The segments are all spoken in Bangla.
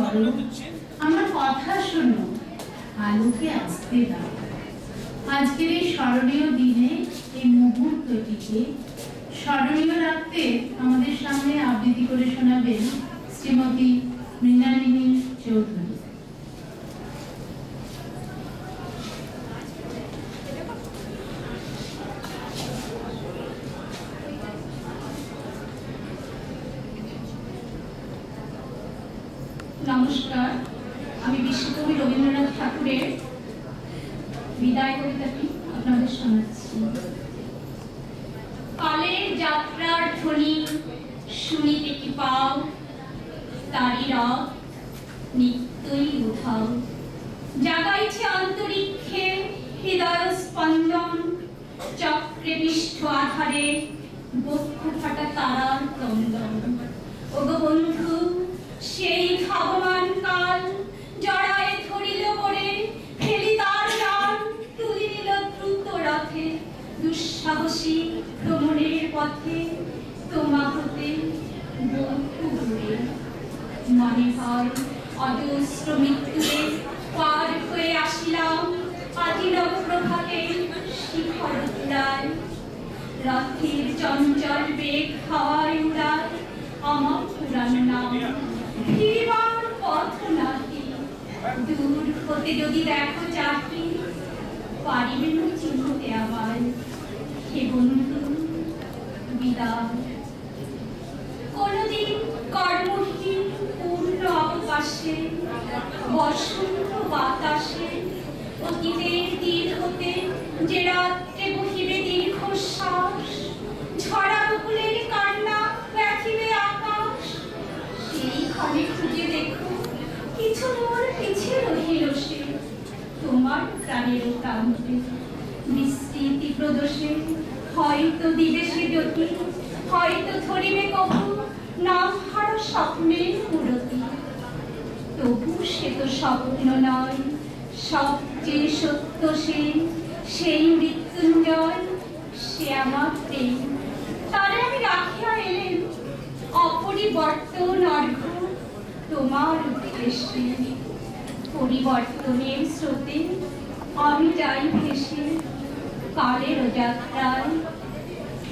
করো, আমার কথা শোনো, আলোকে আসতে দাও। আজকের এই স্মরণীয় দিনে এই মুহূর্তটিকে স্মরণীয় রাখতে আমাদের সামনে আবৃত্তি করে শোনাবেন শ্রীমতী মৃণালিনী চৌধুরী। নমস্কার, আমি বিশ্বকবি রবীন্দ্রনাথ ঠাকুরের বিদায় কবিতাটি আপনাদের শোনাচ্ছি। কালের যাত্রার ধ্বনি শুনিতে কি পাও, তারি রথ নিত্যই উঠাও। জাগাইছে অন্তরিক্ষে হৃদয় স্পন্দন, চক্রে পৃষ্ঠ আধারে বক্ষ ফাটা তারার ক্রন্দন। ওগো বন্ধু, সেই ভাবমান কাল জড়ায় ধরিল করে, ফেলি তার ডাল তুলি নিল দ্রুত রথে। দুঃসাহসী ভ্রমণের পথে তোমা হতে বহু দূরে, মনে হয় অজস্র মৃত্যুরে পার হয়ে আসিলাম আজি নব প্রভাতে শিখর চূড়ায়। রথের চঞ্চল বেগ হাওয়ায় উড়ায় আমার পুরানো নাম, ফিরিবার পথ নাহি। দূর হতে যদি দেখো চাহি, পারিবে না চিনতে আমায়। হে বন্ধু, বিদায়। কোনদিন কর্মহীন পূর্ণ অবকাশে, বসন্ত বাতাসে, অতীতের তীর হতে যে রাত্রে বহিবে দীর্ঘশ্বাস, ঝরা বকুলের কান্না ব্যথিবে আকাশ। সেইখানে খুঁজে দেখো কিছু মোর পিছে রহিল সে, তোমার প্রাণের প্রান্তে। বিস্মৃতি প্রদোষে হয়তো দিবে সে জ্যোতি, হয়তো ধরিবে কবু নাম হারা স্বপ্নের মূরতি। তবু সে তো স্বপ্ন নয়, সবচেয়ে সত্য সে, সেই মৃত্যুঞ্জয়, সে আমার প্রেম। তারে আমি রাখিয়া এলেন অপরিবর্তন অর্ঘ্য তোমার উদ্দেশ্যে। পরিবর্তনের স্রোতে আমি যাই ভেসে কালের যাত্রায়।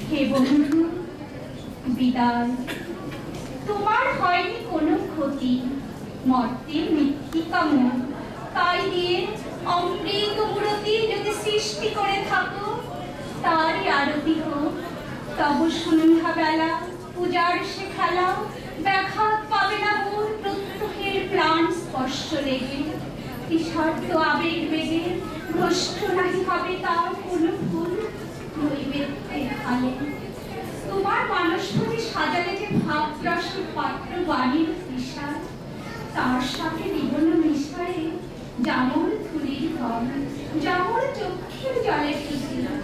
হে বন্ধু, বিদায়। তোমার হয়নি কোনো ক্ষতি, মর্তের মৃত্তিকা মন, তাই দিয়ে অমৃত মূরতি যদি সৃষ্টি করে থাকো, তারই আরতি হোক। তব সন্ধ্যা বেলা পূজার সে খেলা, ব্যাঘাত পাবে না মোর প্রত্যহের প্রাণ স্পর্শ লেগে। নিঃস্বার্থ আবেগ বেগে ভ্রষ্ট নাহি হবে তার কোনো ফুল নৈবেদ্যে ঢালে। তোমার মানসপতি সাজালে যে ভাবরসের পাত্র বাণীর তৃষা, তার সাথে জীবন মিশায়ে যেমন ধুলির ঘর, যেমন চক্ষের জলে ফিরে।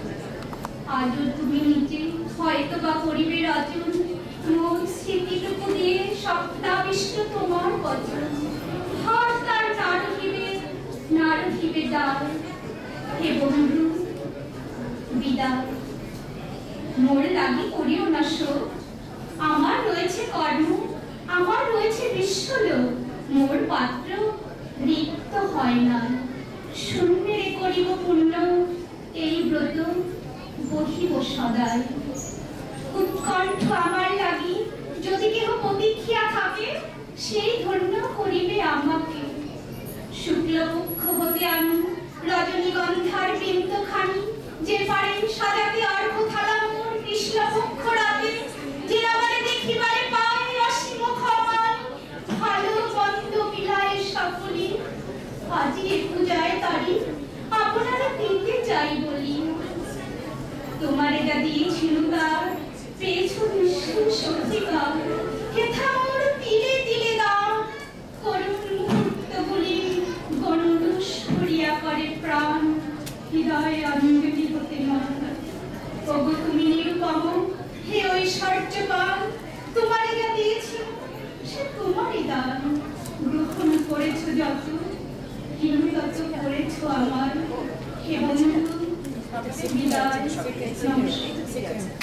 আজও তুমি নিজে হয়তো বা করিবে রচন, মন স্মৃতিটুকু দিয়ে স্বপ্নাবিষ্ট তোমার বচন। ঘর তার না রহিবে দ্বার। হে বন্ধু, বিদায়। মোর লাগি করিও না শোক, আমার রয়েছে কর্ম, আমার রয়েছে বিশ্বলোক। মোর পাত্র রিক্ত হয় না, শূন্যে করিব পূর্ণ এই ব্রত, বহিব সদায়। উৎকণ্ঠ আমার লাগি যদি কেহ প্রতীক্ষিয়া থাকে, সেই ধন্য করিবে আমাকে। শুক্লপক্ষ হতে আমি রজনীগন্ধার বৃন্তখানি, যে পারেন সাজাতে অর্ঘ্য থালা মোর কৃষ্ণপক্ষ রাতে। যে আমারে দেখিবারে পায় অসীম ক্ষমায়, ভালো মন্দ মিলায় সকলে। আজি এ পূজায় তারি আপনারা দিতে চাই বলি। তোমারে যা দিয়েছিল তার পেয়েছ নিশ্চয় সত্যিকার। হেথা মোর তিলে তিলে দাও, করুণ মুহূর্তগুলি গণ্ডূষ ভরিয়া করে প্রাণ। হৃদয়ে অঞ্জলি হতে মন। ওগো তুমি নিরুপম, হে ঐশ্বর্যবান, তোমারে যা দিয়েছি সে তোমারই দান। গ্রহণ করেছ যত, কিন্তু তত করেছ আমার। হে বন্ধু, বিদায়, নমস্কার।